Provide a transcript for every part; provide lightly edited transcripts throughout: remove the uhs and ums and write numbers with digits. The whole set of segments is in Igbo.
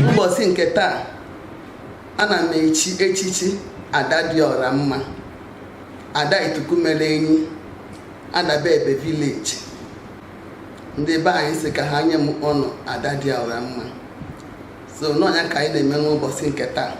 Ụbọchị nke taa ana m echichi Ada dị ọra mma, Ada Itukumele Enyi, Adaba Ebe village. Ndị be anyị sị ka ha nye m ọnụ Ada dị ọra mma. So n'ọnya ka anyị na-eme n'ụbọchị nke taa.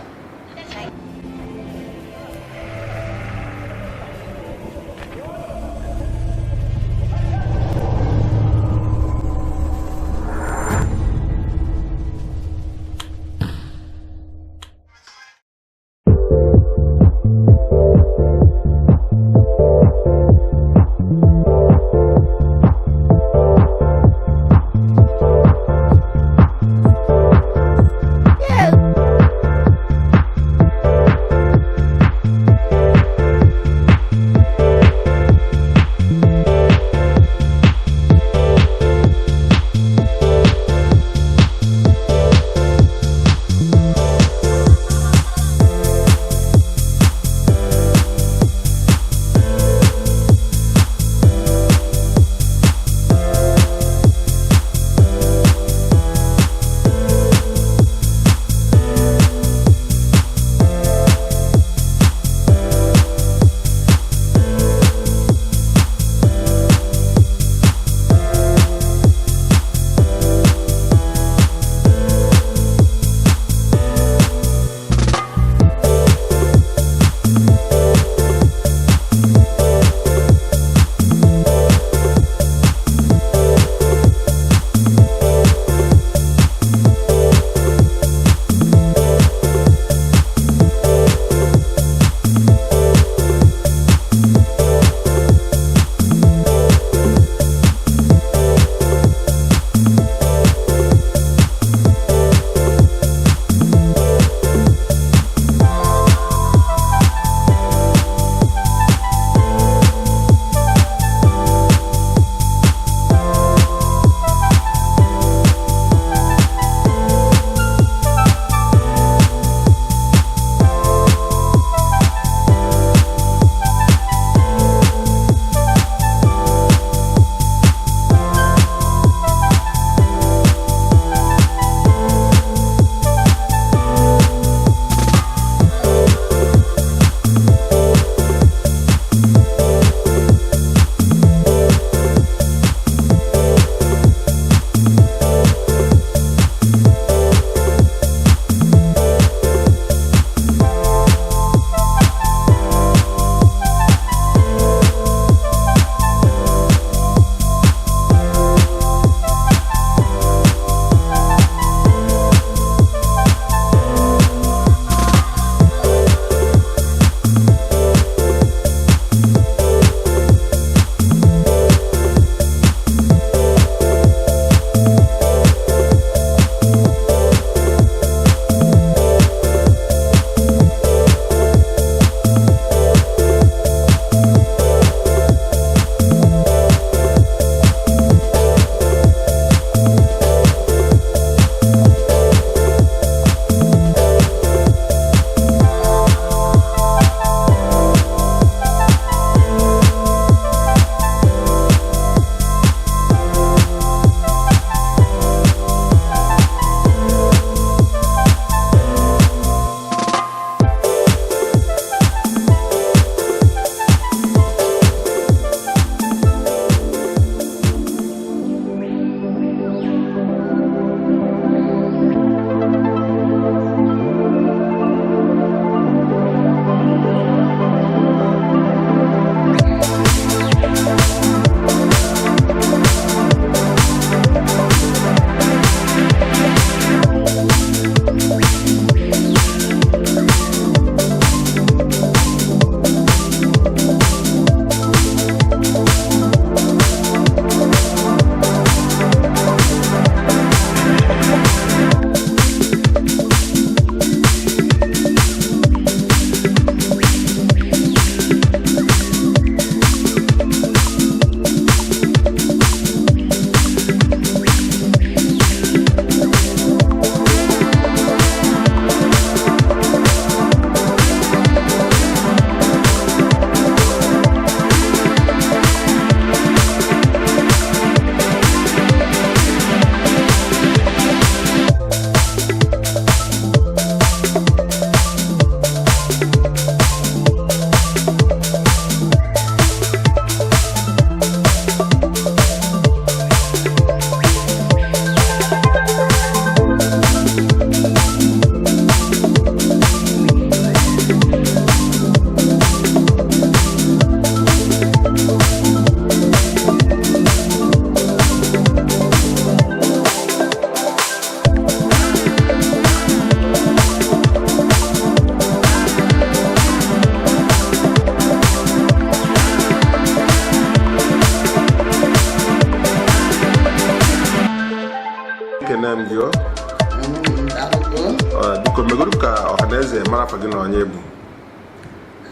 Ọhaneze mara afa gị na onye bụ.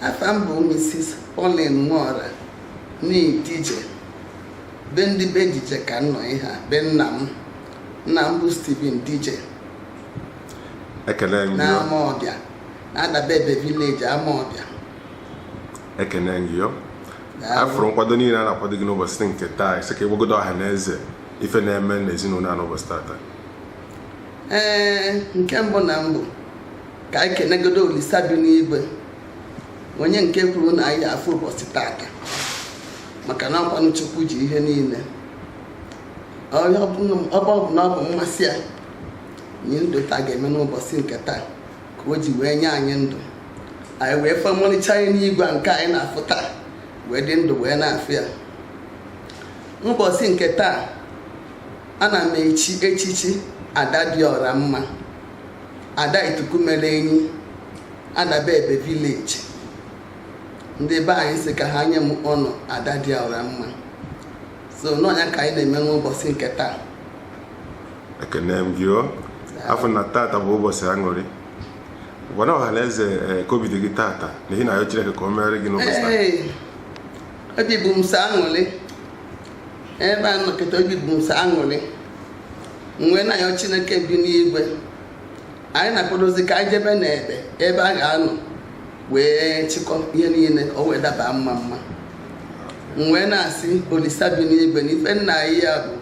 Afa m bụ Mrs. Pauline Nwora n'Idije. Be ndị be Dije ka nọ ihe a, be nna m bụ Stephen Dije. Ekele m gị. Na Amawbia, na Adabebe village Amawbia. Ekele m gị. Afụrụ nkwado niile a na-akwado gị n'ụbọchị nke taa, sị ka ịgwagodo Ọhaneze ife na-eme n'ezinụlọ a n'ụbọchị tata. Nke mbụ na mbụ ka anyị kenegodo Olisa bi n'igwe, onye nke kwuru na anyị afọ ụbọchị tata maka na ọkwanụ Chukwu ji ihe niile. Ọ bụ na ọ bụ mmasị ya nye ndụ taa ga-eme n'ụbọchị nke taa ka o ji wee nye anyị ndụ, anyị wee fọmọlicha anyị n'igwe nke anyị na-afụ taa wee dị ndụ wee na-afụ ya. Ụbọchị nke taa ana m echichi Ada dị ọra mma, Ada Itukumere Enyi, Adabebe village. Ndị be anyị sị ka ha nye m ọnụ Ada dị ọra mma. So n'ọnya ka anyị na-eme n'ụbọchị nke taa. Ekene m gị. Afọ na tata bụ ụbọchị aṅụrị. Gwana Ọhaneze ka obi dị gị tata n'ihi na ya Chineke ka o mere gị n'ụbọchị taa. Obi bụ m sọ aṅụrị. Ebe a nọkịta obi bụ m sọ aṅụrị. Mgbe na ya Chineke bi n'igwe, anyị na-akwadozi ka anyị jebe n'ebe ebe a ga-anọ wee chịkọ ihe niile ka o wee daba mma. Mgbe na-asị Olisa bi n'igwe na ife nna anyị ya bụ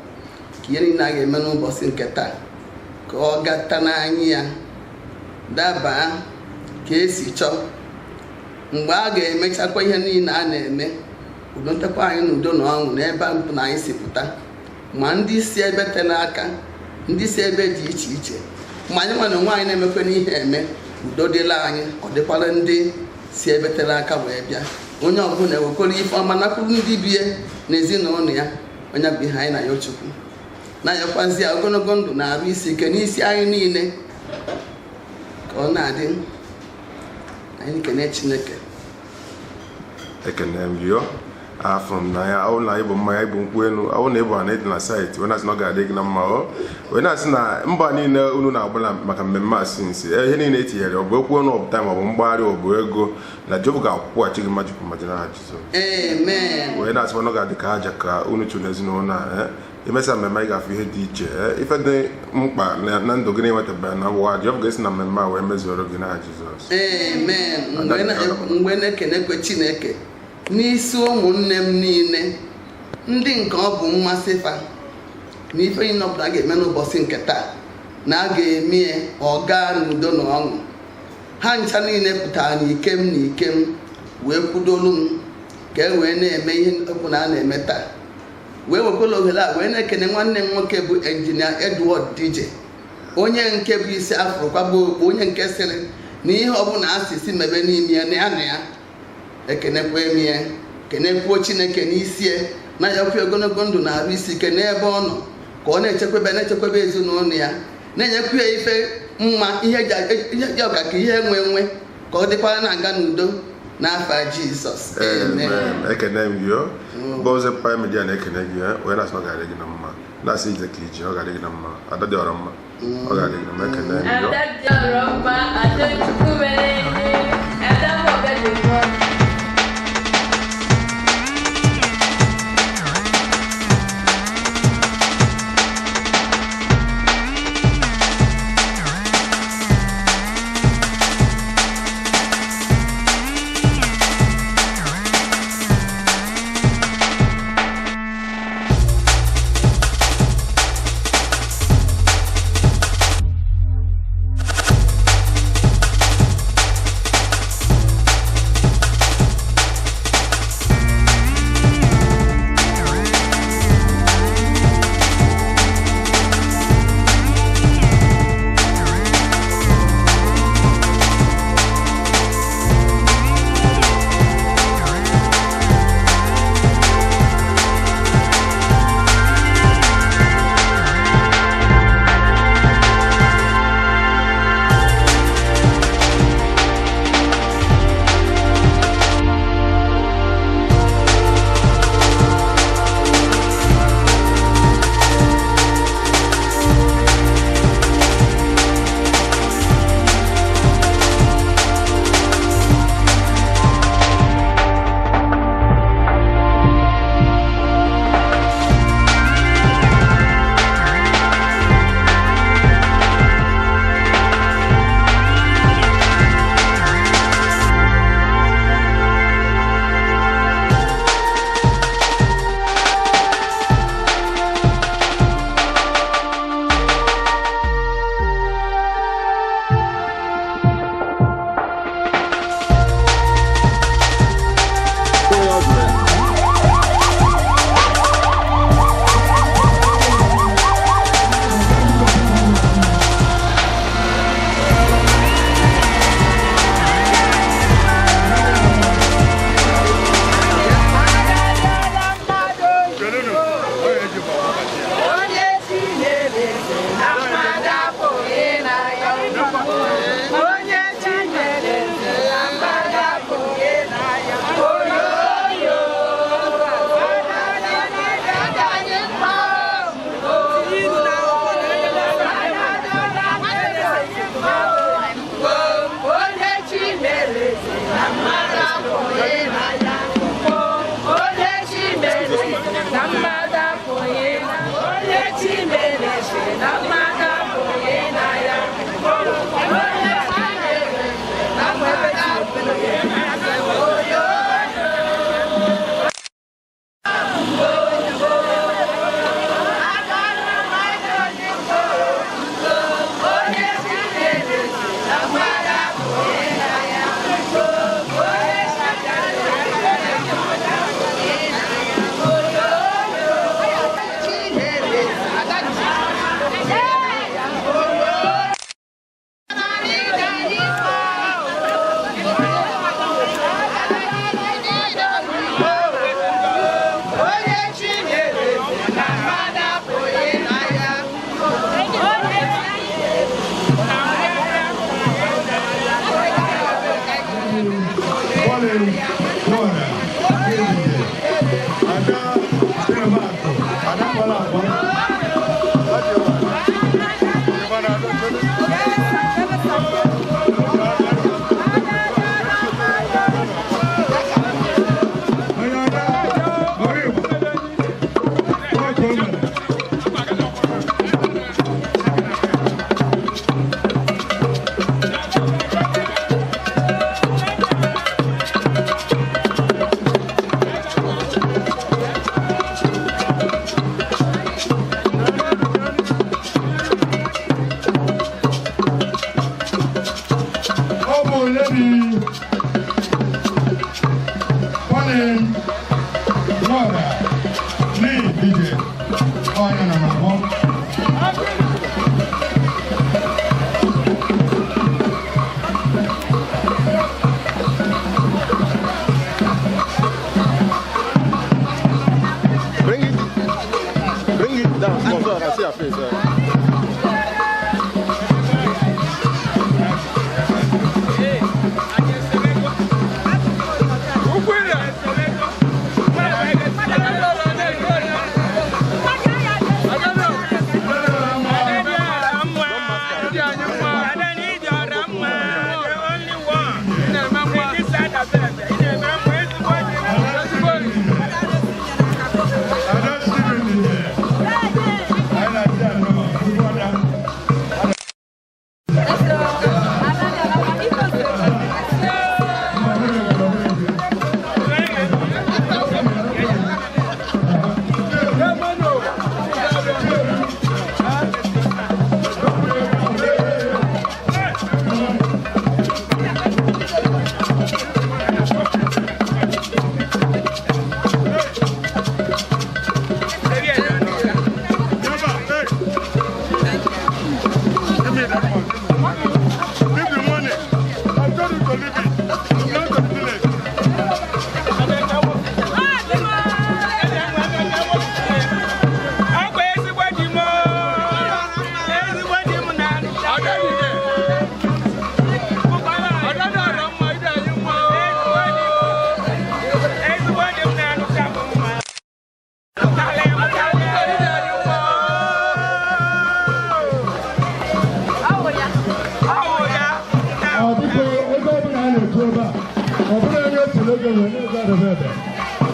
ka ihe niile a ga-eme n'ụbọchị nke taa ka ọ gata n'anya ya daba ka esi chọọ. Mgbe a ga-emechakwa ihe niile a na-eme, udo ntekwa anyị n'udo na ọṅụ n'ebe mpụ na anyị si pụta, ma ndị si ebe tere aka, ndị si ebe dị iche iche, ma anyị nwa na onwe anyị na-emekwa n'ihe eme, udo dịla anyị, ọ dịkwara ndị si ebe tere aka wee bịa. Onye ọbụla ewekwara ife ọma nakwuru ndị bie n'ezinụlọ ya, onye bụ ihe anyị na ya Chukwu na-ayọkwazi ya ogologo ndụ na arụ isi ike n'isi anyị niile ka ọ na-adị. Anyị kene Chineke. Ekene m gị. Afọ m na ya ọ na ịbụ mmanya ịbụ nkwụ elu ọ na ịbụ ana ịdị na saịtị wee na-asị na ọ ga-adị gị na mma wee na-asị na mba niile unu na-agbala maka mmemme asịnsị ihe niile etinyere ọ bụ okwu ọnụ ọpụta ma ọ bụ mgbagharị ọ bụ ego na Jehova ga-akwụghachi gị majikwu majina Jizọs. Amen. Wee na-asị na ọ ga-adị ka aja ka unu chụrụ n'ezinụlọ a imesa mmemme anyị ga-afụ ihe dị iche ife dị mkpa na ndụ gị na-enwetabeghị na ụwa Jehova ga-esi na mmemme a wee mezuoro gị na Jizọs. Amen. Mgbe na-ekenekwe Chineke n'isi ụmụnne m niile ndị nke ọ bụ mmasị fa na ife niile ọbụla ga-eme n'ụbọchị nke taa na a ga-eme ọ gaa n'udo na ọṅụ. Ha ncha niile pụtara n'ikem wee kwudolu m ka e wee na-eme ihe ọbụla a na-eme taa. Wee wekwala ohere a wee na-ekene nwanne m nwoke bụ Engineer Edward Dije, onye nke bụ isi afro kwabụ onye nke sịrị na ihe ọbụla asịsị mebe n'ime ya na ya ekenekwa emi ya, kenekwuo Chineke n'isi ya na ya okwu ogologo ndụ na arụ isi ike n'ebe ọ nọ ka ọ na-echekwebe ezinụlọ ya, na-enyekwu ya ife mma ihe ji ọga ka ihe nwe ka ọ dịkwara na-aga n'udo n'afa Jizọs. Amen. Ekene m gị. Boze Empire Media na-ekene gị wee na-asị na ọ ga-adị gị na mma, na-asị ije ka iji ọ ga-adị gị na mma. Ada dị ọra mma ọ ga-adị gị na mma. Ekene m gị. Ada dị ọra mma, Ada Itukumere Enyi, Ada Mọbebe.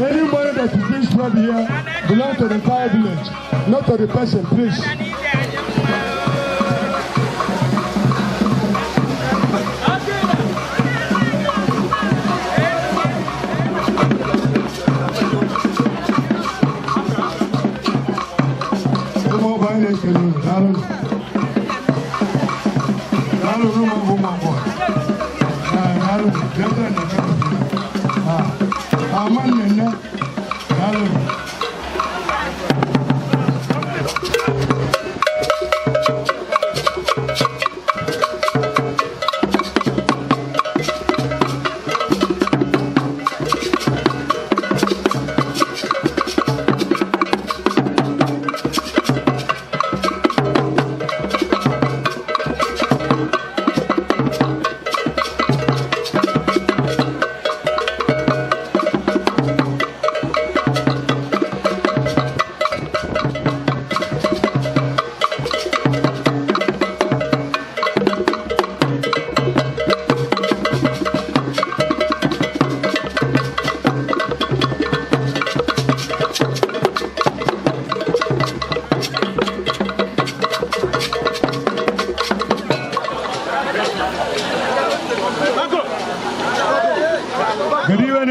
Anybody that is being spread here belongs to the entire village, not to the person, please.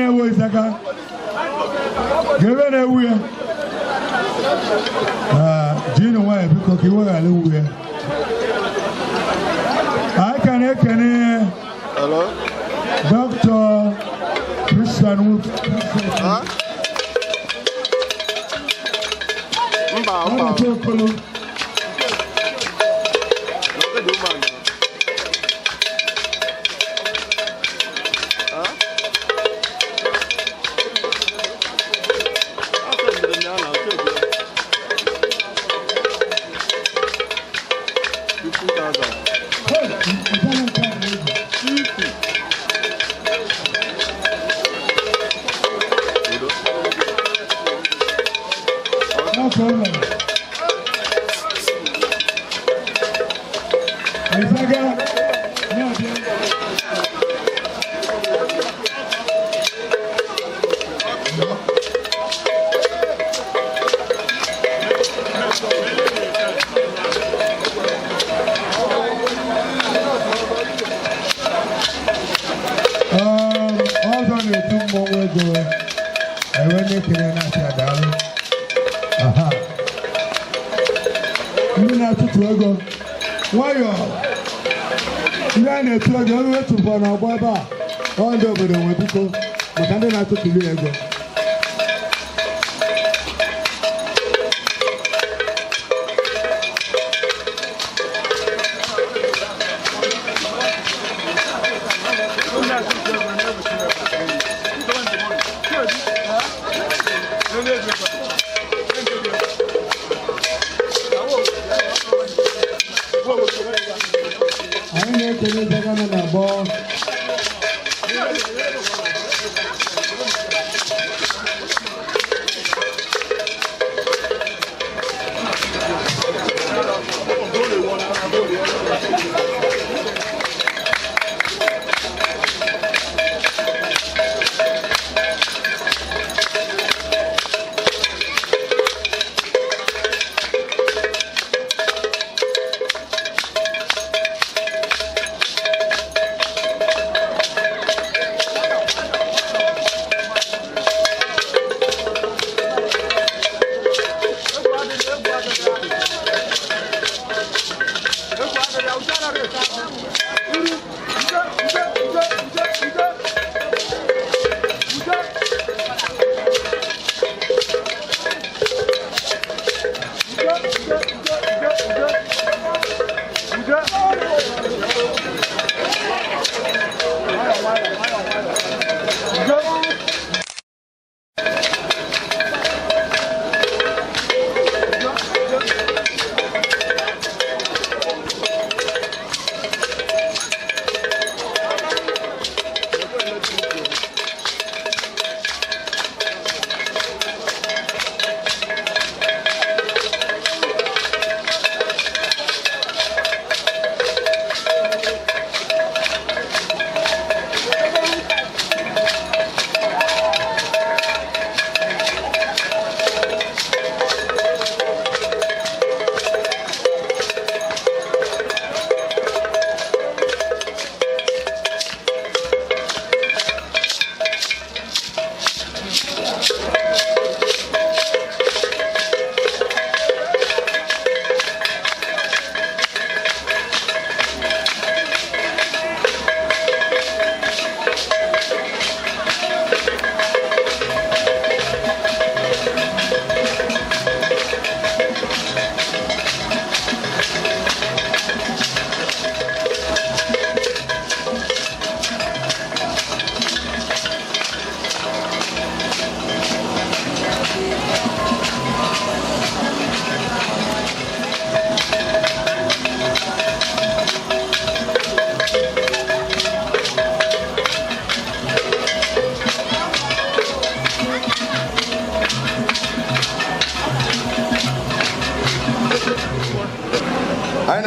na-ewe Isaka. Gebe na-ewu ya. Jinu nwa ebiko ka iwe ghara ewu ya. I can ekene. Hello? Dr. Christian Wood. Huh? Mba. No problem. Isaka, also the two more ago, I went to the National Dialogue. Aha. You know to go. Why you? You know to go to Bono Baba. All the way to Webiko. But I'm not to you go. I ain't going to go on the ball.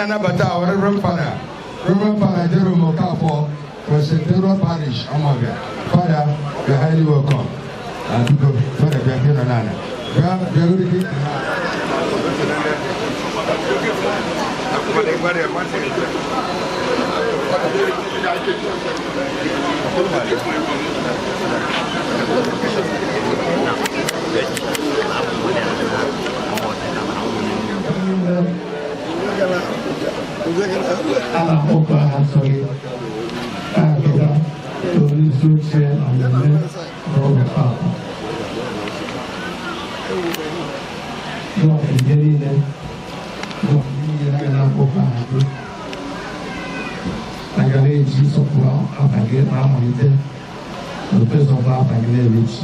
Anabata, our Reverend Father Jerome Okafor for St. Pedro Parish, Amaga. Father, you're highly welcome. And to go, Father, we are here on Anna. We are going to get Pastoral Chair and the Mayor, Robert Papa. No, I'm getting there. No, I'm going I got a piece of well, I get my money there. The first of all, I get a rich.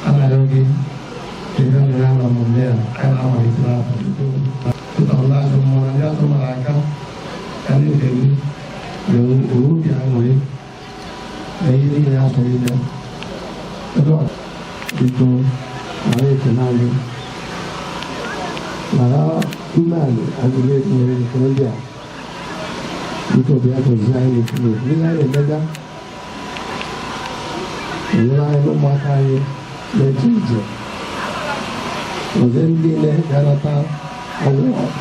And I don't get the young man on there. I know my job. To the last of more than just what I can. And if you be angry, they need to answer you there. The Lord, because I can handle. Now, two men, I believe in Colombia. Because they have to design it. We have a better. We have no more time. The teacher was then being a Galata award.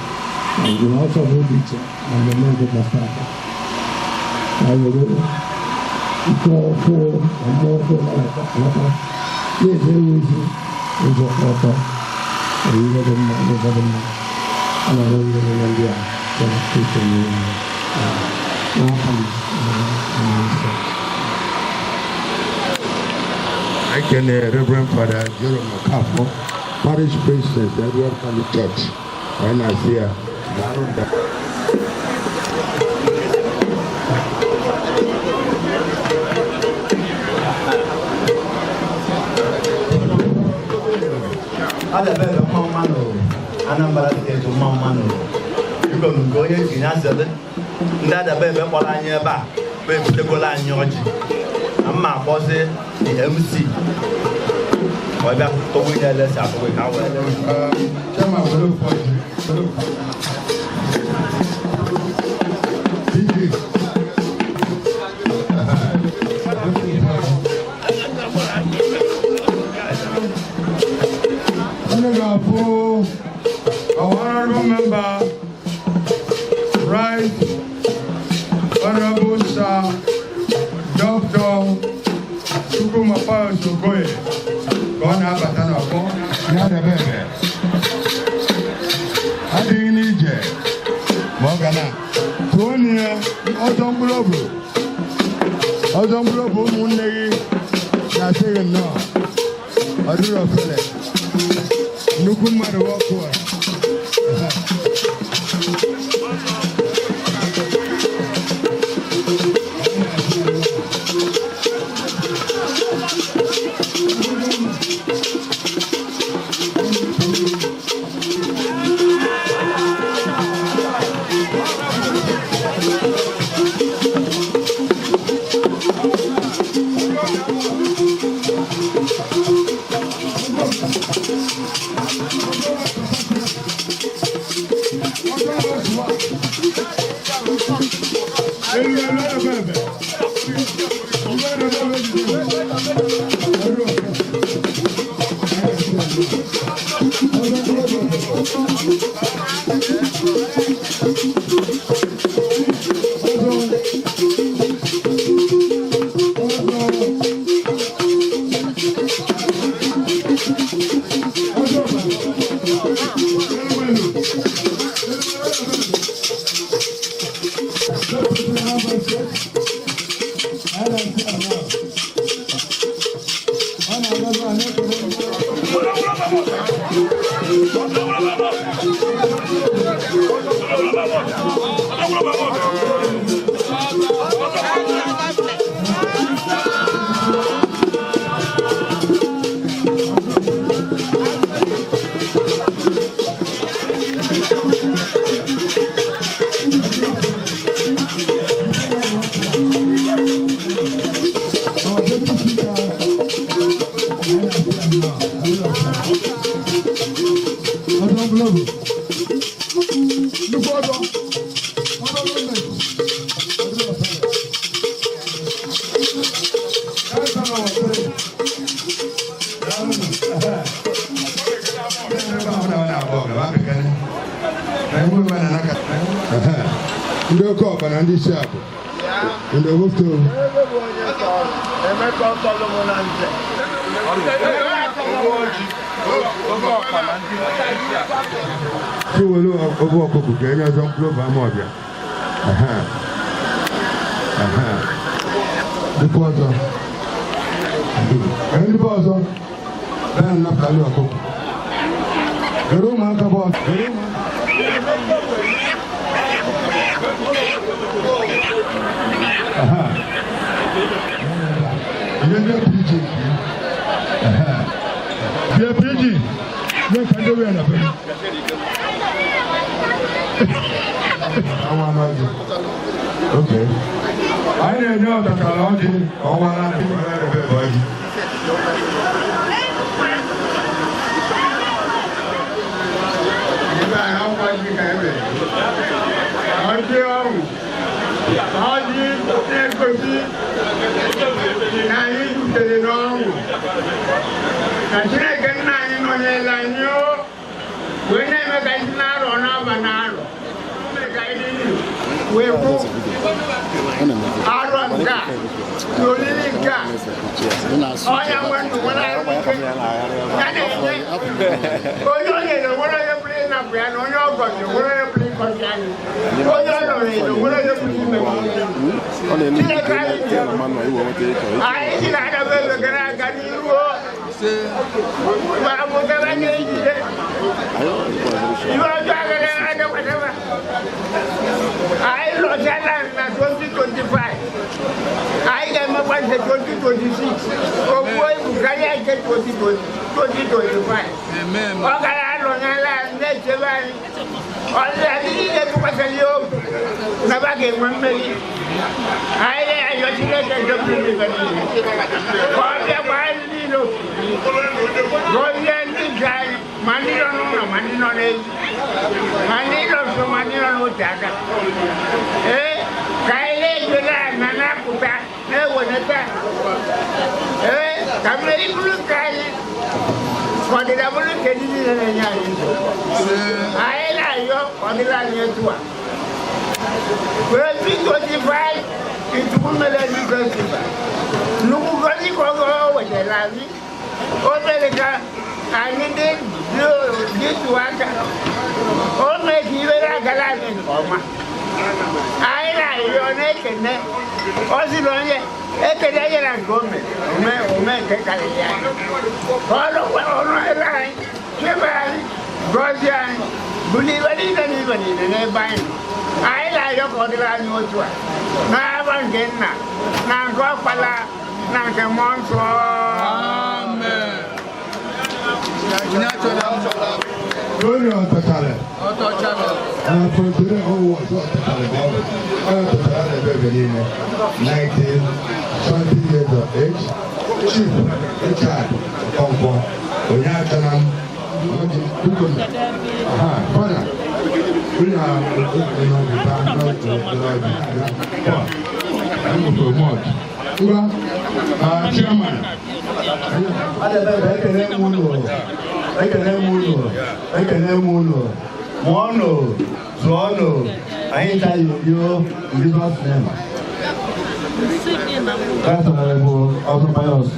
And we also have a teacher and the member of the staff. I will go for a more for Galata. Yes, very easy. It's a photo. And we have a government. And I don't know India. I can Reverend Father Jerome Okafo, Parish Priestess, Edward Catholic Church, and I see her. Ada bebe mamano, anambara ke to mamano. Ibo ngo ye tinya zebe. Ndada bebe kwala anya ba, bebe te kwala anya oji. Amma boze the MC. Oba to we ya lesa to we ka we. Chama bolo point. Honorable member, right, Honorable Sir Dr. Chukuma Paul Sokoye, Gona Batanako, Nada Bebe, Adinije, Morgana, Tonia, Odom Globo, Munday, Nasagan no, Adura Philip. Nukumar Walker. Dịkwa ọzọ. Ndị bụ ọzọ. Bẹ́ẹ̀ ni napụta ndị ọkụkọ. Gere ụmụaka bọọlụ. Ihe ndị PG. Bịa PG. Nye ka ndị wee na be. Awa amaghị. Okay. Anyị na-enye ọtakara ọjị ọnwa na ndị nwere ebe bụ ọjị. Ọjị ọrụ, ọjị na-egosi na anyị butere n'ọrụ. Na Chineke nna anyị nọnyere anyị wee na-eme ka anyị na-arọ n'aba na-arọ. Wee bụ arọ nke a, n'olili nke a, ọnya nwe ndụ nwere arụ ike, ya na-enye onye onye nwere onye pụrụ ịnapụ ya na onye ọgọzi nwere onye pụrụ ịkọzi anyị, onye ọ nọrọ edo nwere onye pụrụ ime Chineke anyị ji na-adaba ebe gara aga n'iru ma mụtara na-ejide ihe ọjọọ agara adabataba. Anyị lọchala na 2025, anyị ga-emekwa nke 2026, ogbuo ibu karịa nke 2025. Ọ gara alọnyala na-echebe anyị, ọdịda ndị niile tụkwasịrị ya obi na ba ga-enwe mmeri. Anyị na-ayọ Chineke ndọpụrụ ka ọ bịakwa anyị niile gọzie ndị nke anyị, ma ndị nọ n'ụlọ ma ndị nọ n'ezi, ma ndị nọ nso ma ndị nọ n'otu aka. Ka anyị na-ejere na na-apụta na-ewenata ka mmeri bụrụ nke anyị, ka ọdịda bụrụ nke ndị niile na-enye anyị nsogbu. Anyị na-ayọ ọdịda anyị etu a. Wee 2025 Ituku mere ndị festival. Nnukwu ngozi ka ọ wetara anyị. O mere ka anyị dịtụ aka. O mee ka iwere agara anyị nke ọma. Anyị na-ayọ na-ekene ozi na onye ekene nyere nke ome nke karịrị anyị. Ọrụ ebe anyị, chebe anyị, gọzie anyị, buli ibe niile na ibe niile n'ebe anyị. Anyị na-ayọ ka ọ dịrị anyị otu a n'aba nke nna na nke ọkpara na nke mmụọ nsọ. Onye ọtọchara afọdere ọwụ ọzọ ọtọchara ebe ebe niile 19 years of age. Chief Richard Okonkwo onye achọna m fada onye promote ngwa chairman ekene m ụlọ mụọnụ zụọnụ anyị taghị obido Jesus name. Right Honorable Ọzọ Pius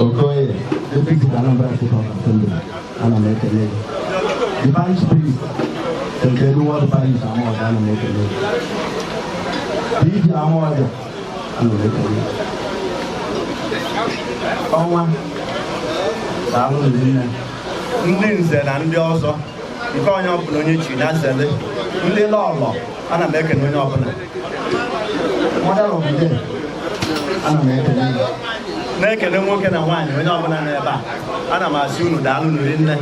Okoye, Deputy Anambra State Assembly, ana m ekele. The parish priest nke Enuwọdụ Parish Amawọja ana m ekele. DJ Amawọja ana m ekele. Ọnwa daalụ nne ndị nze na ndị ọzọ nke onye ọbụla onye chi na nzele ndị lọlọ ana m ekele onye ọbụla mmadụ ọbụla ana m ekele na-ekele nwoke na nwaanyị onye ọbụla n'ebe a ana m asị unu daalụ nri nne.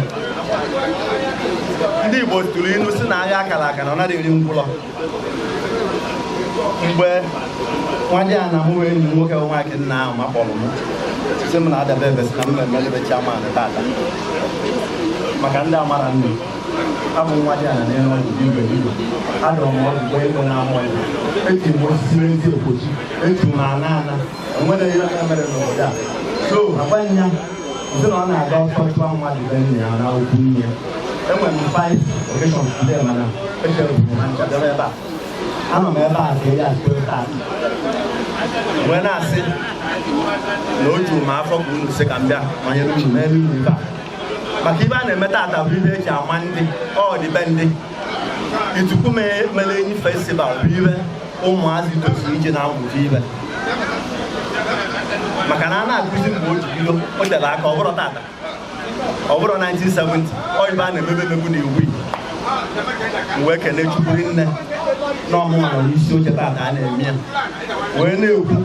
Ndị Igbo tụrụ ilu si na agha akara aka na ọ naghị eri ngwụlọ. Mgbe nwadị a na mụ enyi m nwoke nwaanyị nna ahụ makpọrọ m sị m na-adaba ebe si na mmemme ebe chairman tata maka ndị amara nne abụ nwa dị ala n'elu ọdụ igwe igwe adọrọ m ọdụ ego na-amụ ya eji m osisi n'ezi okpochi eji m ana ana enwere ihe onye mere n'obodo a so agbaghị ya sị na ọ na-aga ọsọ chụọ nwa dị be nne ya na okwu ihe enwere m 5 occasions today mana echere m ha nchadebe ebe a anọ m ebe a ka eji asịrị taa wee na-asị na o juru m afọ ka unu si ka m bịa manyere unu n'elu unu ibe a maka ibe a na-eme taata bụ ihe eji ama ndị ọdịbe ndị Ituku mere enyi festival bụ ibe ụmụazị tosiri ije na-amụta ibe maka na a na-akụzi mgbe o ji bido o tere aka ọ bụrụ tata ọ bụrụ 1970 oyibo a na-emebe emegbu na iwu wee kene Chukwu nne n'ọmụma nọ n'isi oche tata a na-eme ya wee na-ekwu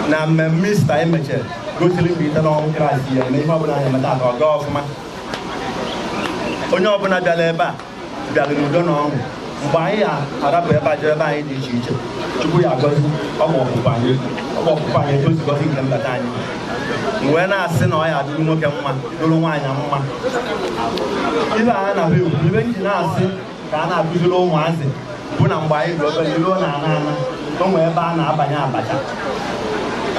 na mmemme Ista emechere gosiri mgbe ite n'ọnwụ Kraịst ya na ihe ọbụla anyị emeta aka ọ gaa ọfụma onye ọbụla bịara ebe a bịara n'udo na ọṅụ mgbe anyị arapụ ebe a jere ebe anyị dị iche iche Chukwu ya agọzi ọgba ọpụpụ anyị edozigozi nke mbata anyị wee na-asị na ọ ya dụrụ nwoke mma dụrụ nwaanyị mma ibe a na-ahụ egwu ibe nji na-asị ka a na-akụziri ụmụazị bụ na mgbe anyị dị obere iruo na ana onwe ebe a na-abanye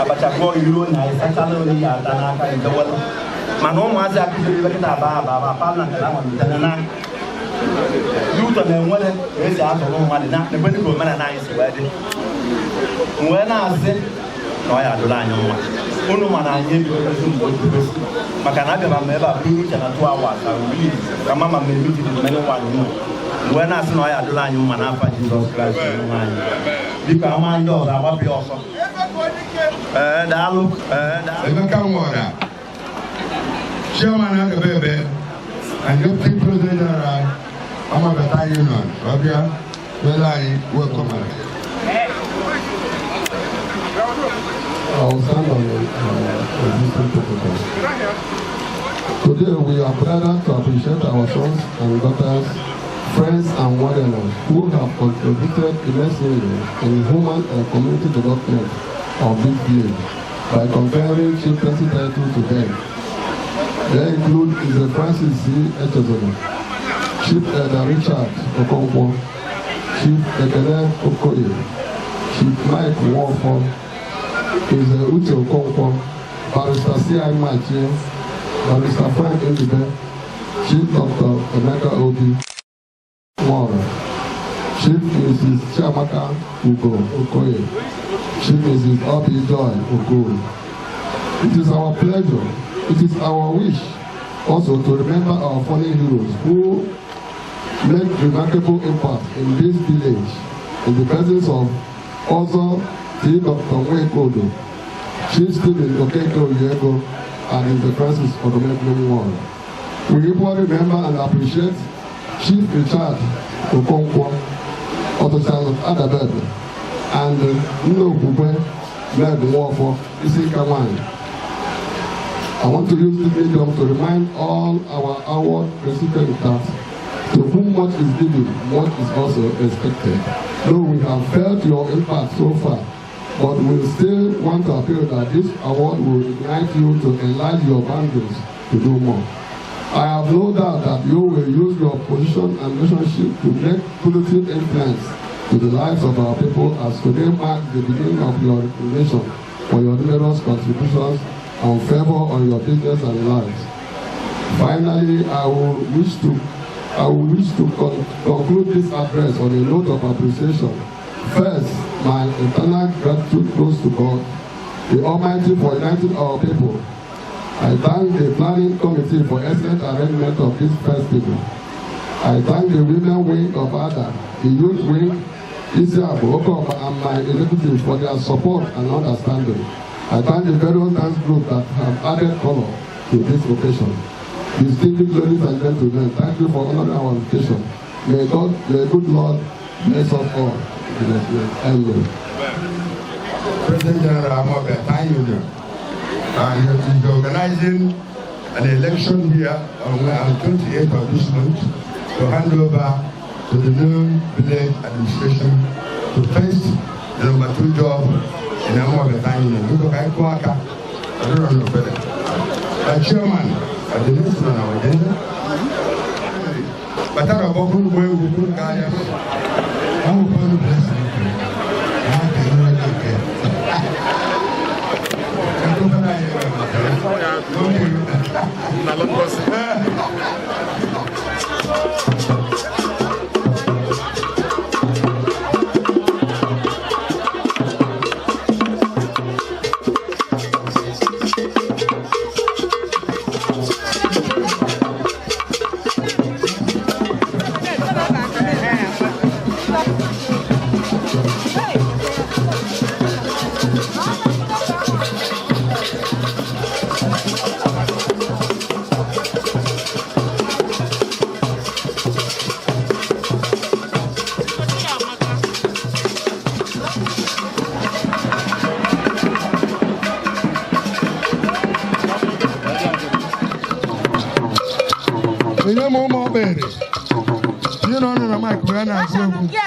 abacha gụọ iruo na ịsachala onye ya ata n'aka edewelu mana ụmụazị akụziri ibe kịta aba palna nkata nwalitere na dị ụtọ na-enwere ka esi azụrụ mmadụ na ebe dịka omenala anyị si wee dị wee na-asị na ọ ya dụrụ anyị mma unu mana anyị ebidozi mgbe ojigosi maka na abịa ma ebe a bụrụ uche na 2 hours ka mama m emiti dị mmenụ nwaanyị nwa wee na-asị na ọ ya dụrụ anyị mma n'afọ Jizọs Kraịst nwa anyị biko ama ndị ọzọ agbapụ ya ọsọ daalụ Emeka Nwora, Chairman of the Bebe, and Deputy President General, Amabata Union, Rabia, Belani, welcome. I will stand on the existing protocol. Today we are gathered to appreciate our sons and daughters, friends and warriors who have contributed immensely in human and community development of this village by conferring chieftaincy title to them. They include Mr. Francis C. Echezono, Chief Elder Richard Okonkwo, Chief Ekene Okoye, Chief Mike Warford, Mr. Uche Okonkwo, Barrister C.I. Machi, Barrister Frank Ndibe, Chief Dr. Emeka Obi Nwora, Chief Mrs. Chiamaka Ugo Okoye, Chief Mrs. Obi Joy Ogo. It is our pleasure, it is our wish also to remember our fallen heroes who made remarkable impact in this village in the presence of also T. Dr. Nwekodo, Chief Stephen Okeke Oyego, and Mr. Francis Odomekun. We equally remember and appreciate Chief Richard Okonkwo, Otto Adabebe, and Nnobube Meg Nwofo Isikamani. I want to use this medium to remind all our award recipients that to whom much is given, much is also expected. Though we have felt your impact so far, but we still want to appeal that this award will ignite you to enlarge your boundaries to do more. I have no doubt that you will use your position and relationship to make positive influence to the lives of our people as today marks the beginning of your recognition for your numerous contributions and favor on your business and lives. Finally, I will wish to conclude this address on a note of appreciation. First, my eternal gratitude goes to God, the Almighty, for uniting our people. I thank the planning committee for excellent arrangement of this festival. I thank the women wing of ADA, the youth wing, Isiabu, Okom, and my executive for their support and understanding. I thank the various dance groups that have added color to this occasion. Distinguished ladies and gentlemen, thank you for honoring our invitation. May God, the good Lord, bless us all. Amen. President General Amobe, thank you. He is organizing an election here on the 28th of this month to hand over to the new village administration to face the number 2 job in Amobe. Thank you. I don't know better. Chairman of the next on our agenda. But I don't know where we put Kaya. I'm going to bless you. Obere. You know, no, Mike, we're not going to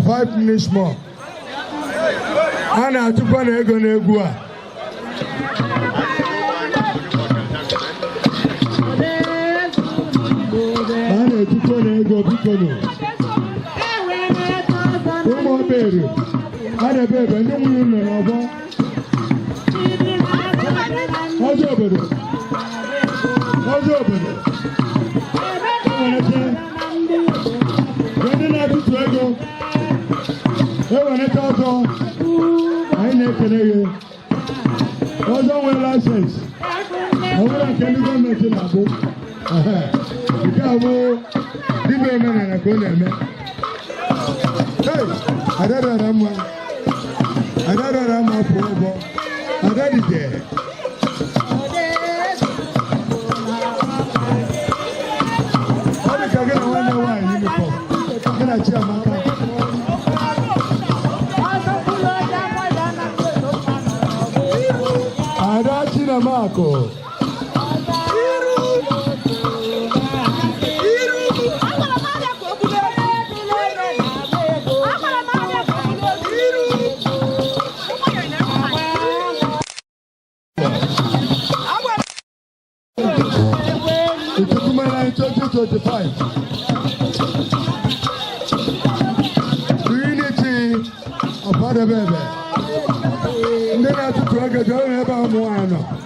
Five minutes more. Ana tukwa na ego na egwu a. Ana tukwa na ego bikono. Ụmụ obere. Ana bebe ndị nwunye nọ n'ọbọ. Ọjọ obodo. Ọjọ obodo. Ndị na-atụtụ ego. Eweneta ọzọ anyị na-ekele ya ọzọ nwere laịsensị ọ bụrụ nke ndị gọọmenti na-abụ nke a bụ dibịa omenala ka ọ na-eme adadara mma pụọ ụgbọ adadide Anna Chiamaka. Ada Chinamako. Unity of Father Baby. And then I took to get going about Moana.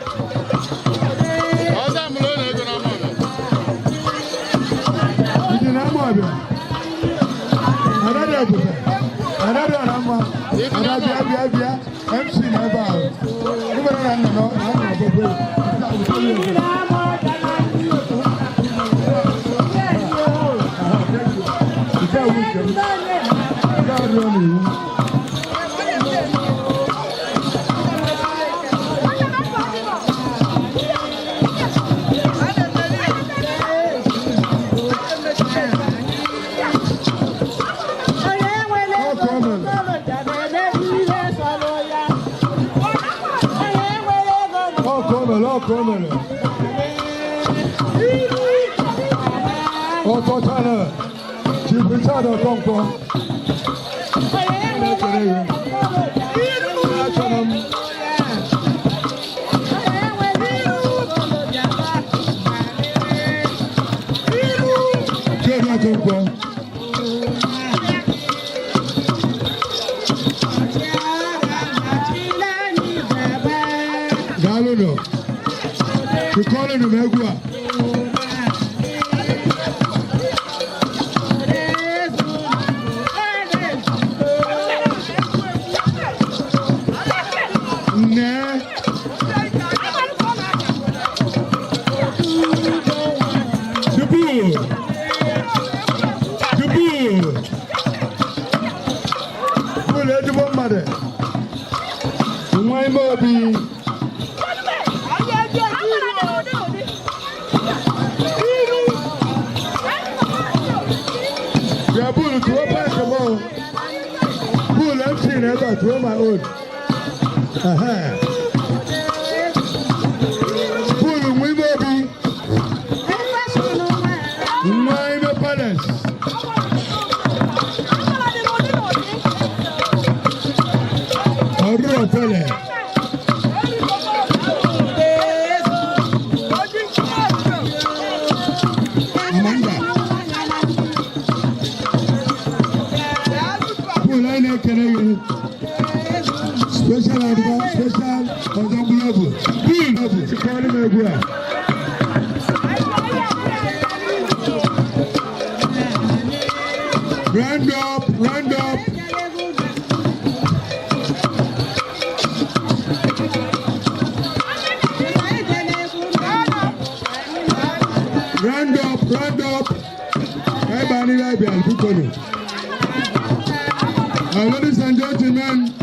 Ladies and gentlemen,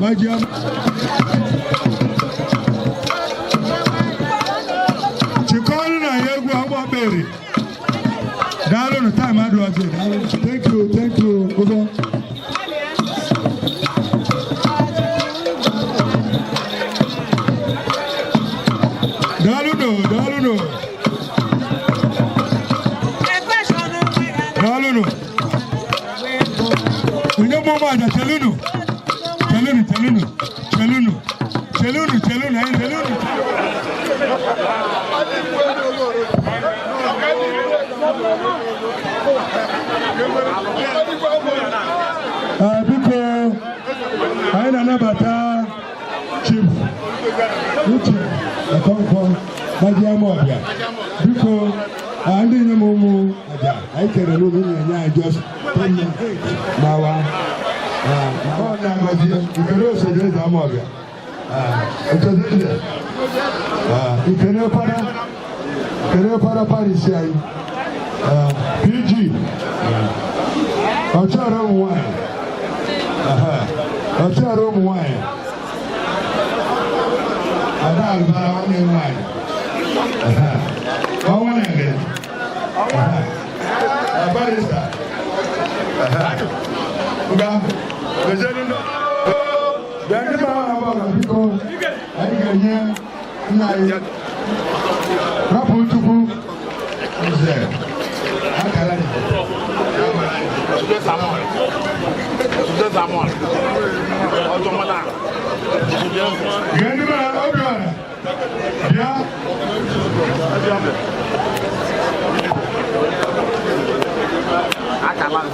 Thank you. Over. PG Ọchara ụmụ nwanyị. Ọchara ụmụ nwanyị. Ada alụbara nwanne nwanyị. Ọnwa na-ege. Barista. Nga. Bịa ma abụọ na biko. Anyị ga-enye nna ya. Rapụ Chukwu. Nze. Akara ya. Sudah Samuel. Auto mana? Gani mana Obiora? Ya. Akalan.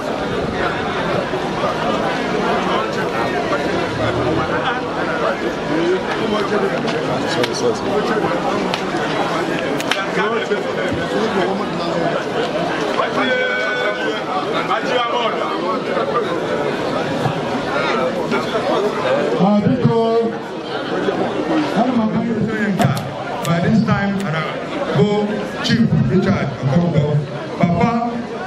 By this time around, go Chief Richard Okonko, Papa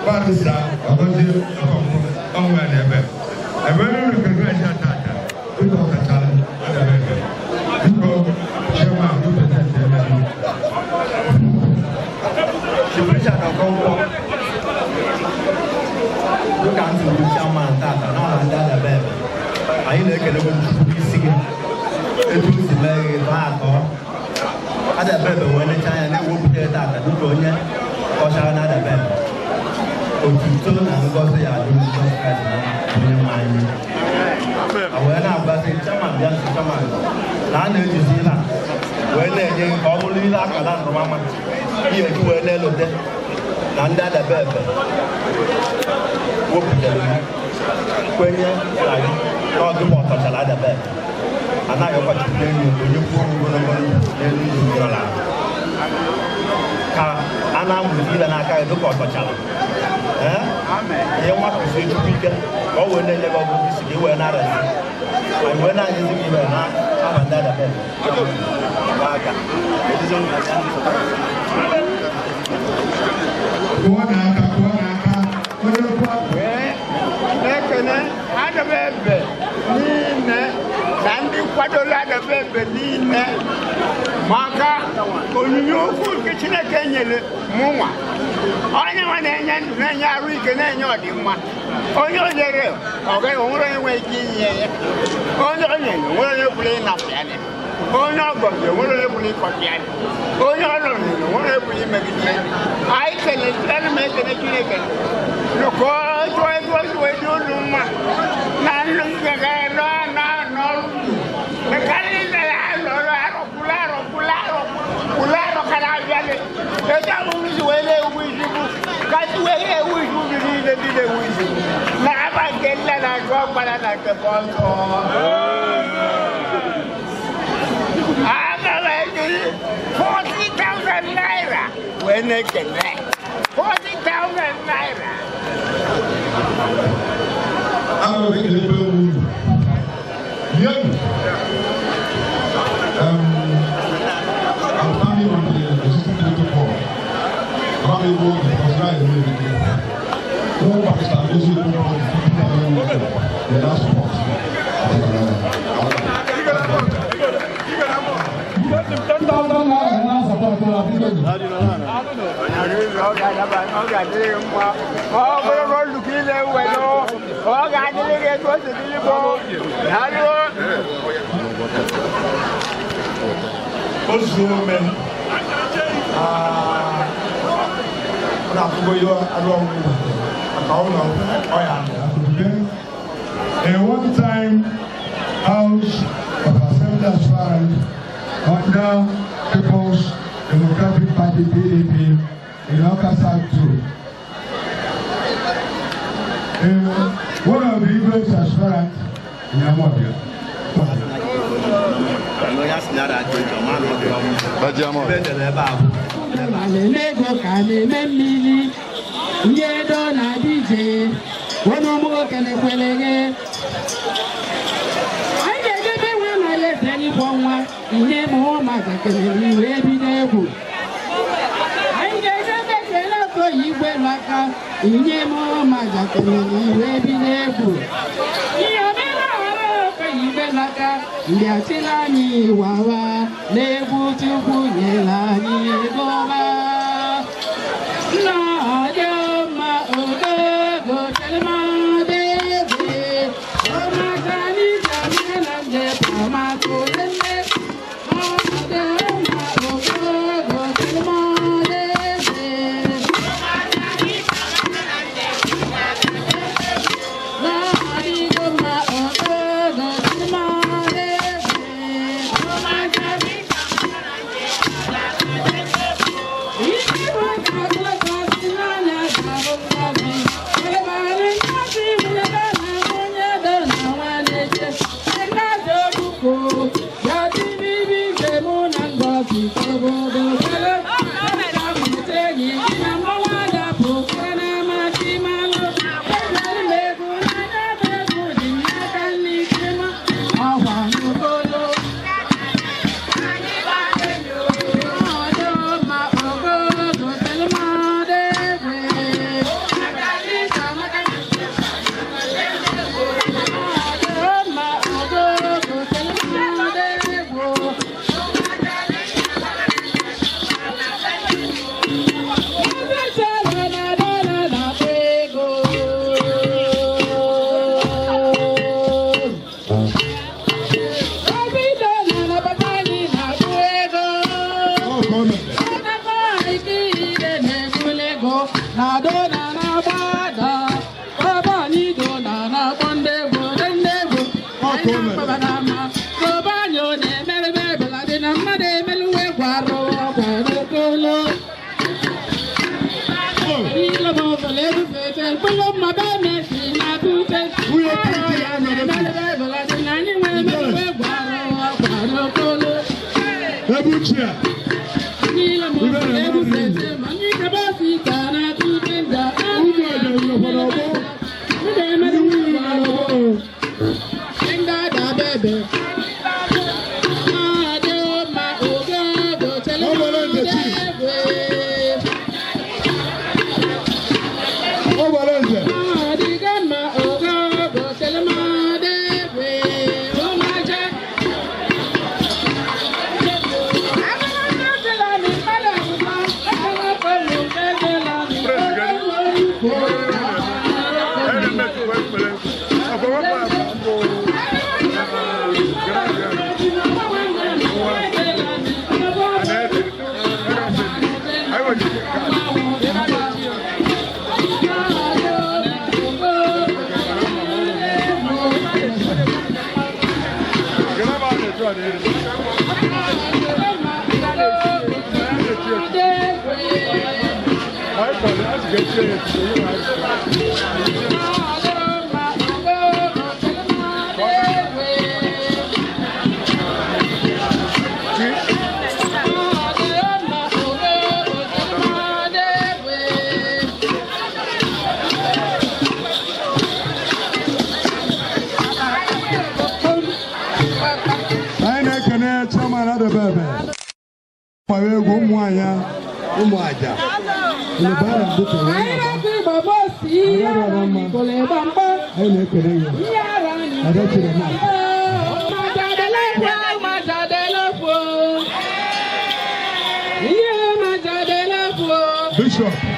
Barista Okonjo Okonko, Onwanebe. I very recognize that people of the challenge and the record. People, Chairman, who present the menu. Chief Richard Okonko, look at the chairman, Tata, now and that, baby. I look at the singing. It was the very hard. Ada bebe wene chanya ne wo bude tata duko nye osha na ada bebe otuto na ngozi ya du Jesus Christ na nye mani awena abase chama bia chama na na ejizi la wene nye omulu ila kala no mama iye tu wene lo de na nda ada bebe wo bude le kwenye la no du mo to chala ada bebe ana yo kwachi nenu onye kwuru ngono nenu ndola ka ana mbudila na aka do ko tochala ye wa ko se tupike o we ne le ba bu sigi we na ra ai we na ni sigi be na abanda da be baka edizo na sandi so Kuona aka onye kwa Nekene ada bebe nine nandi kwadola ada bebe nine maka onyinyo ku kichine kenyele munwa onye wana enye ndu na enye aru ike na enye odimma onye onyere oge onwere enwe ike inye ya onye onyere onwere bule na piani onye ogogo onwere bule kopiani onye ololo onwere bule megide ai kele tele me kele chineke no ko joy do numa na lunga ga no me kali na kularo kana yale eja uwizi wele uwizi kati wele uwizi bide uwizi na abangela na go para na ke bonto aga wele 40,000 naira wene kene 40,000 naira I'm standing on the existing protocol. Coming over the personal immunity. Who Pakistan is the last spot. One time, House of Assembly aspirant under People's Democratic Party (PDP) in Awka South 2. One of the English aspirants in Amobia. igwe laka inye m maja kelele iwe bi n'egwu ihe omena ọrụ ofe igwe laka ndị achịla anyị wawa n'egwu Chukwu nyela anyị gọba nna ọdị mma ogogo telemade ebe ọmaka n'ije mena nje pamako lele ọdị mma ogogo telemade ebe Bishop.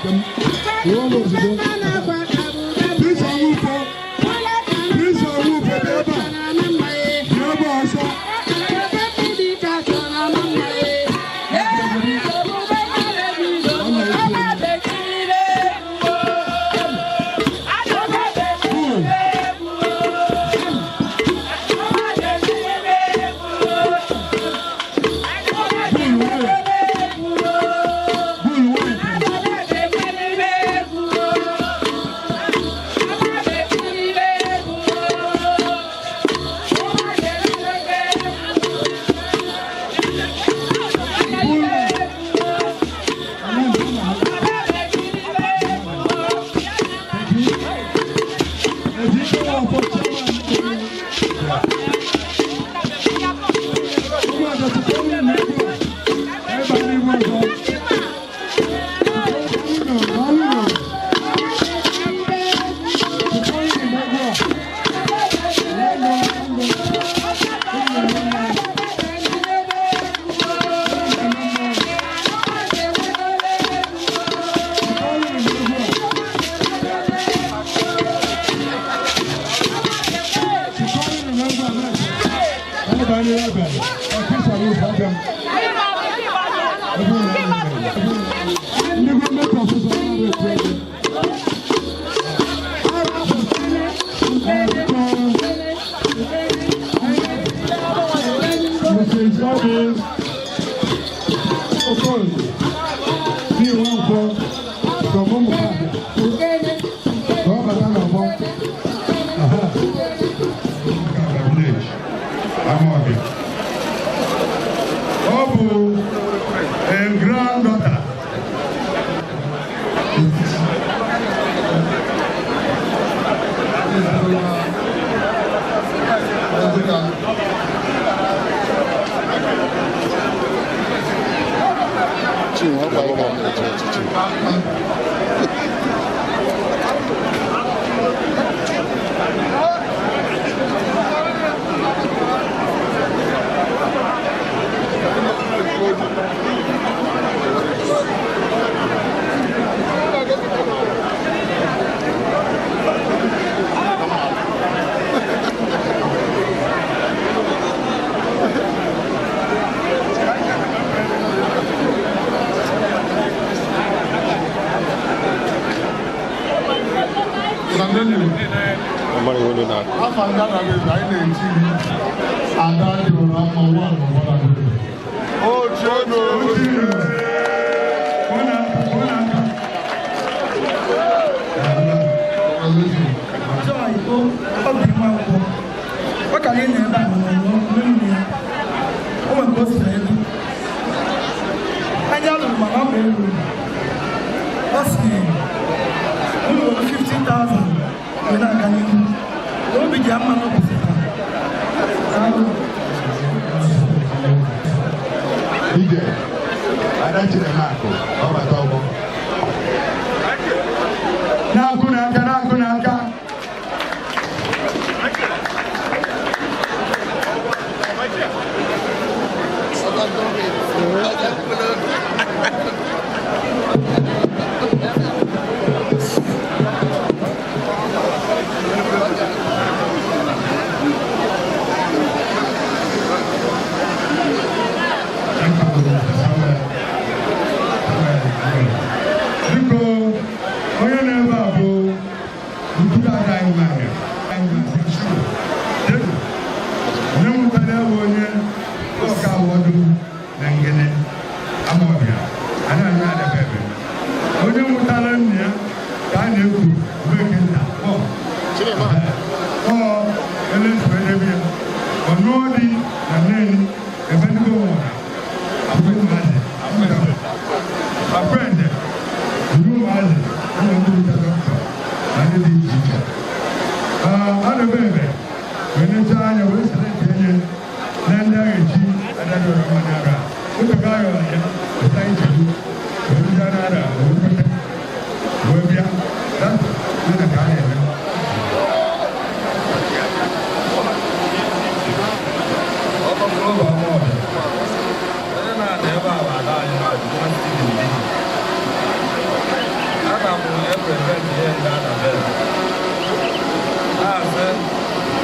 Come.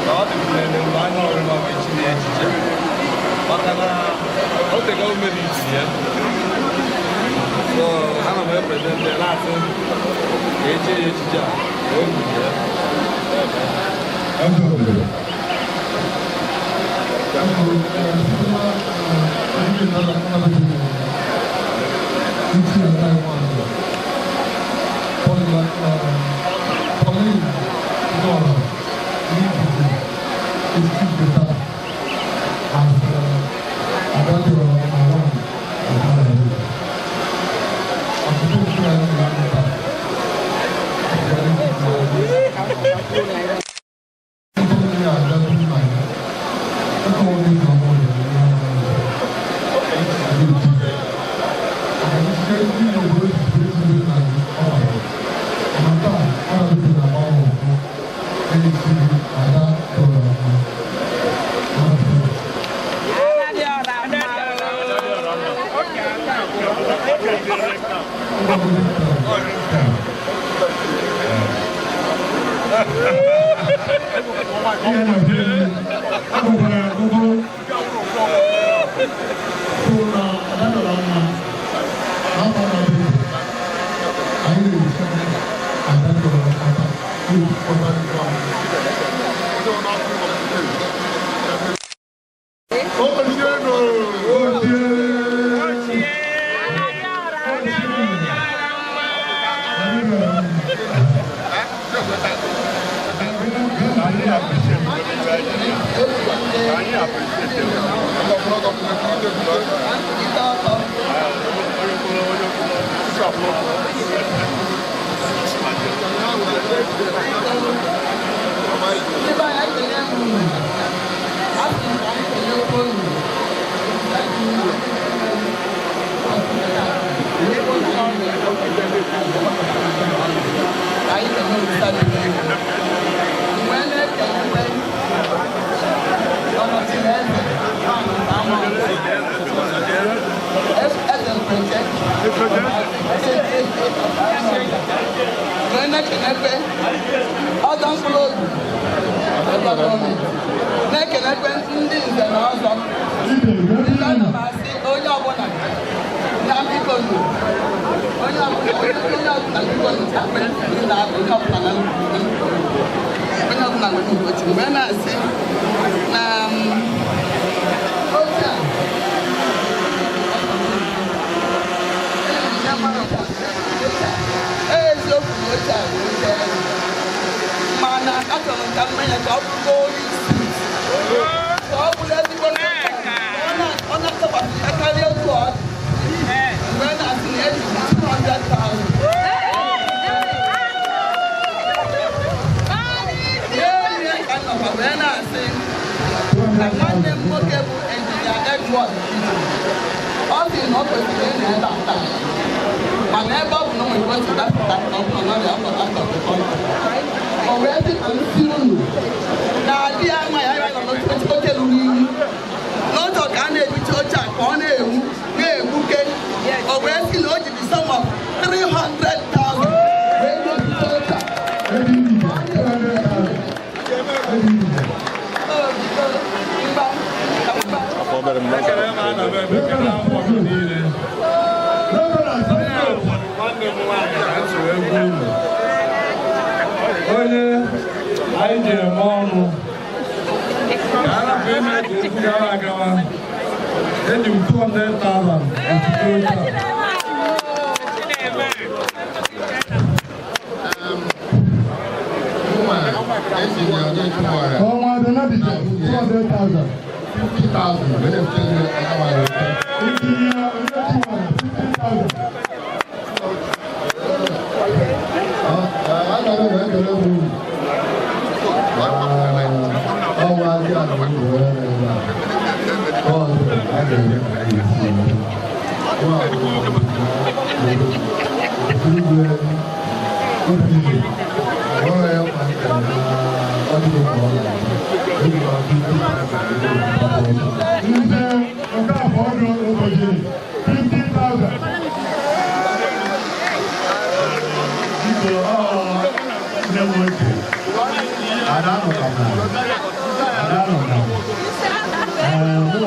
Daha da güvenli, aynı orada geçin diye çiçek. maka na o tego umeli ya so ana m represent na-asị ka eche ya echiche a o gburu ya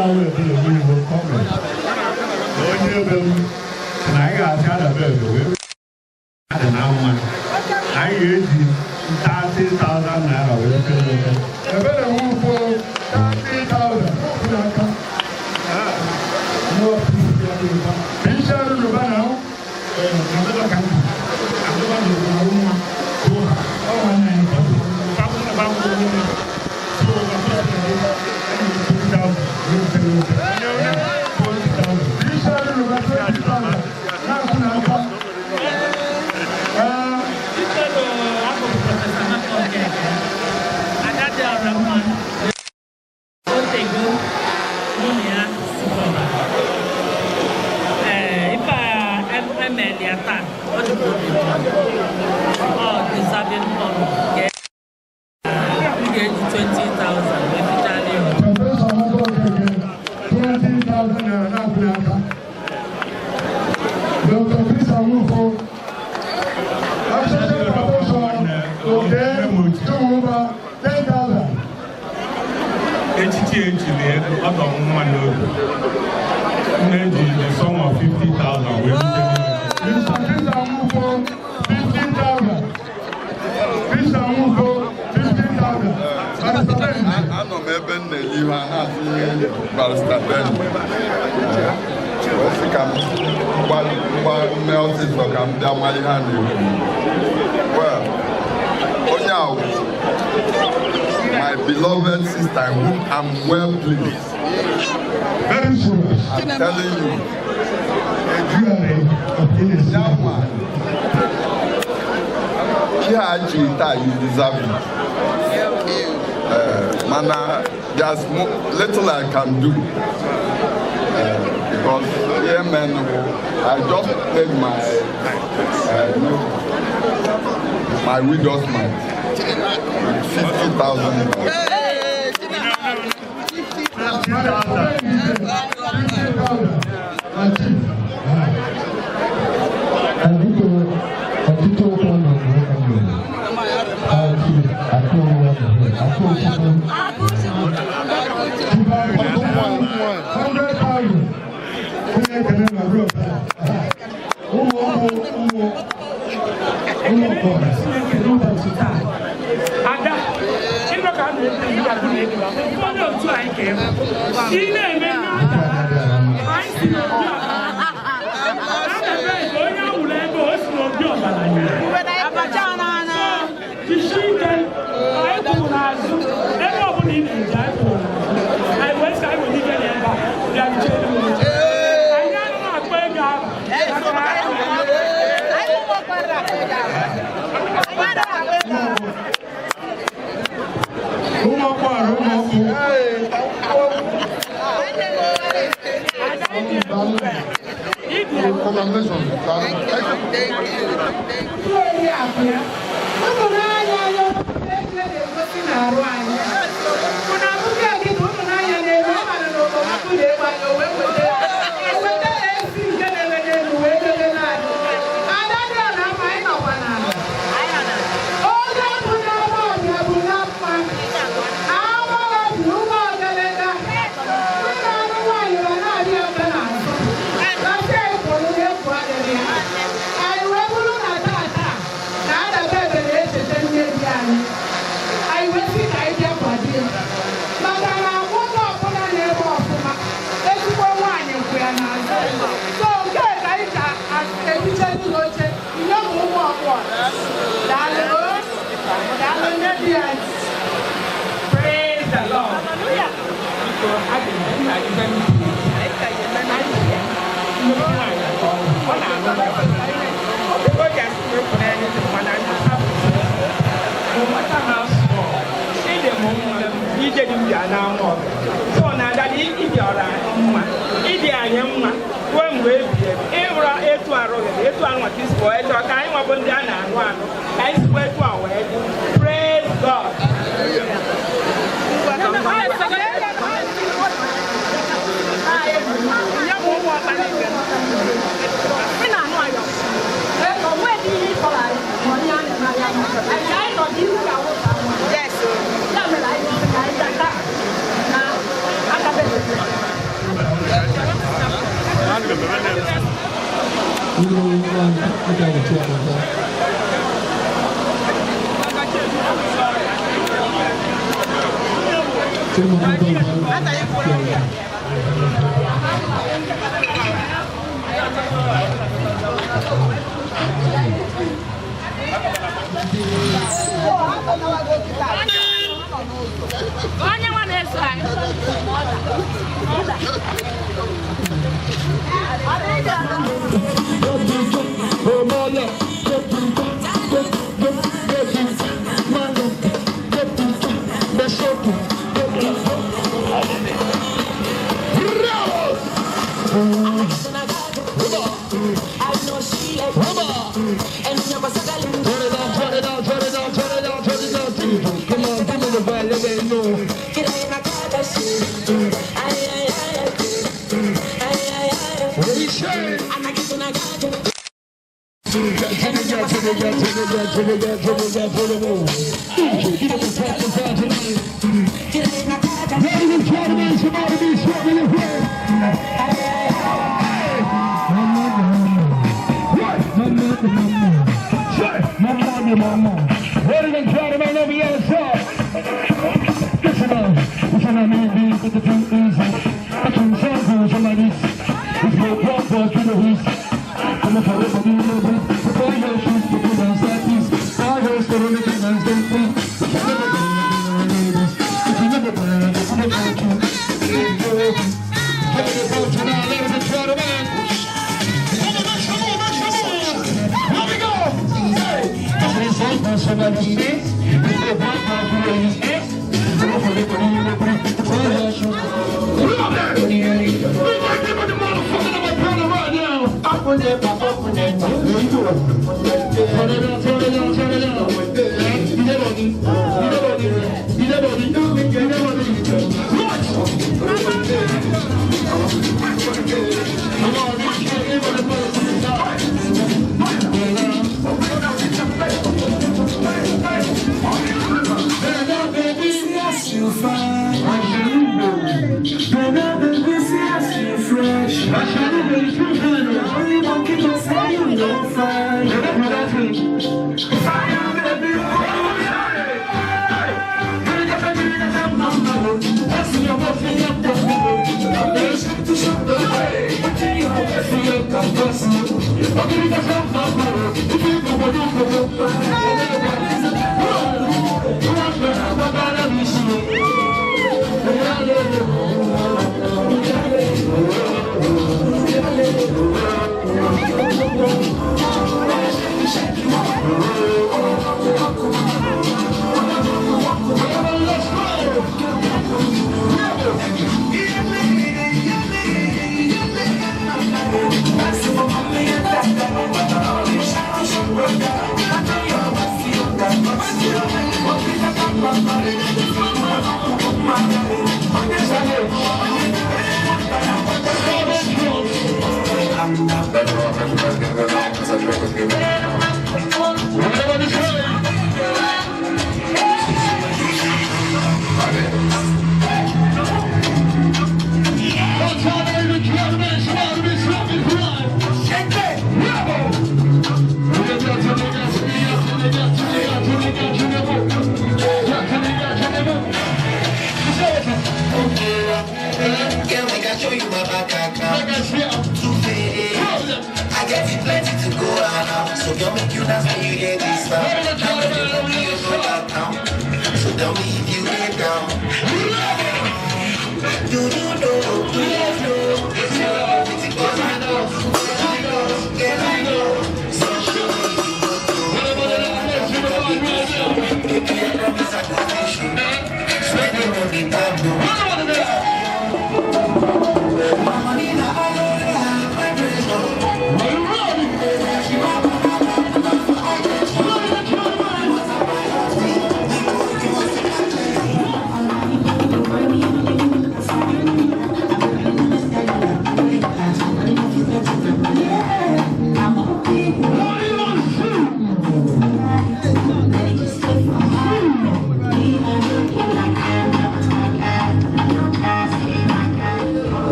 our ability will comment. Onye ebe m na anyị ga-asị Adabebe wee adị na mma. Anyị ga-eji 30,000 naira wee kere ebe. Ebe na nwụfọ 30,000 ọkụrụ aka. Bisha Ruba now, another country. My beloved sister, whom I'm well pleased. Very sure. I'm telling you. You deserve it. Mana, there's little I can do. Because here, man, I just paid my widow's mite. 50,000. Praise the Lord. Praise God. Yes.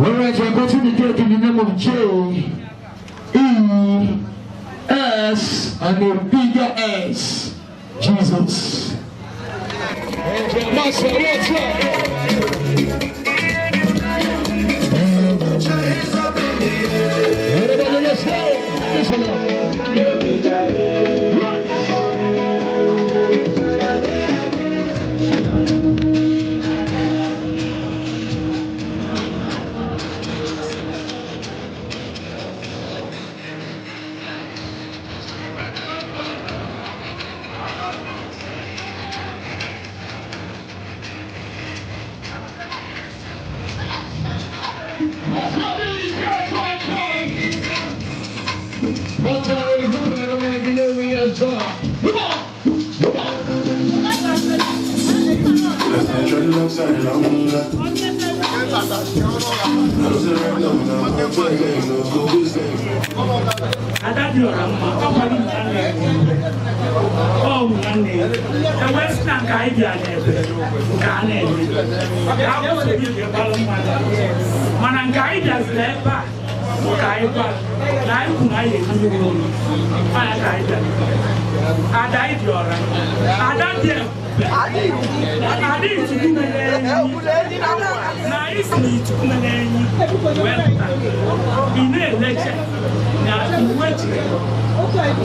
Alright, we're going to the cake in the name of J-E-S and a bigger S. Jesus. Master, what's everybody, let's go. Listen up.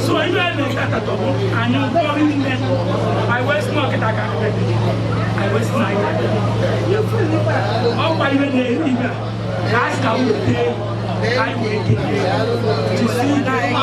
So I know that and you're going there. I was market I was like oh by the name that's how we pay I waited to see that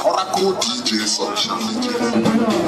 Oracle DJ Sunshine.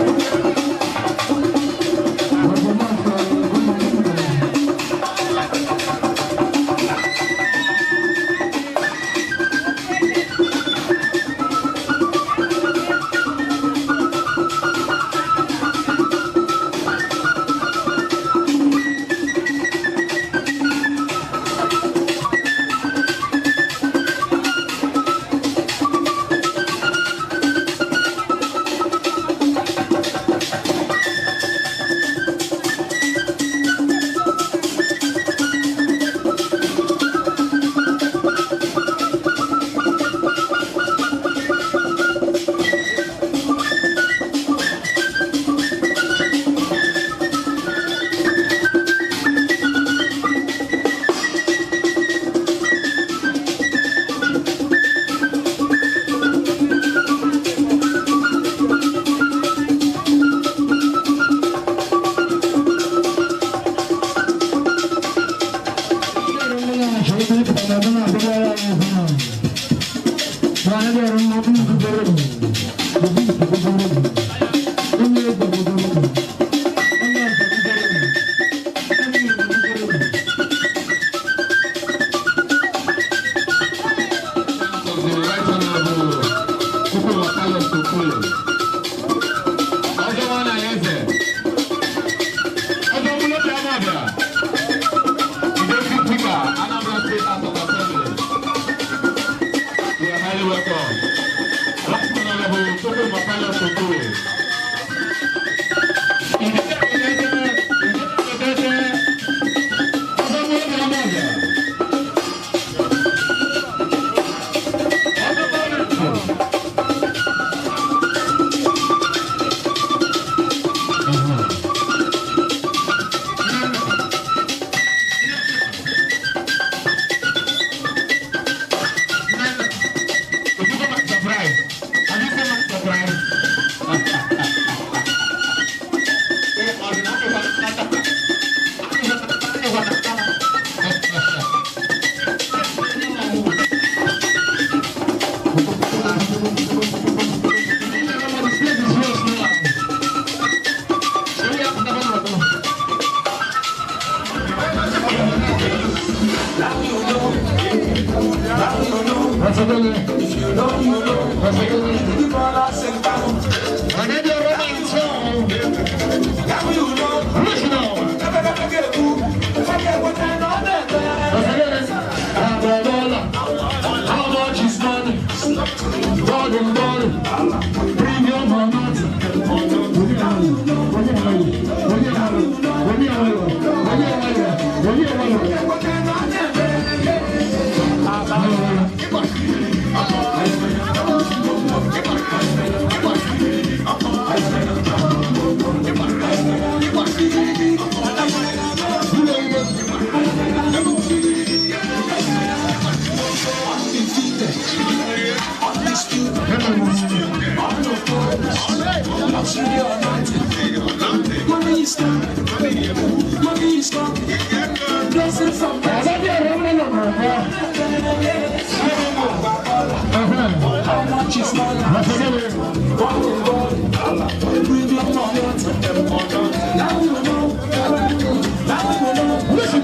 If you know, you know. The colors and pounds. And then you're running song. Now you know. Listen now. Never get a book. Forget what I know that. How much is money? Golden money. Bring your money. Blessings from God. How much is money? Bring your money. Now you know. Now you know. Listen.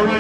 La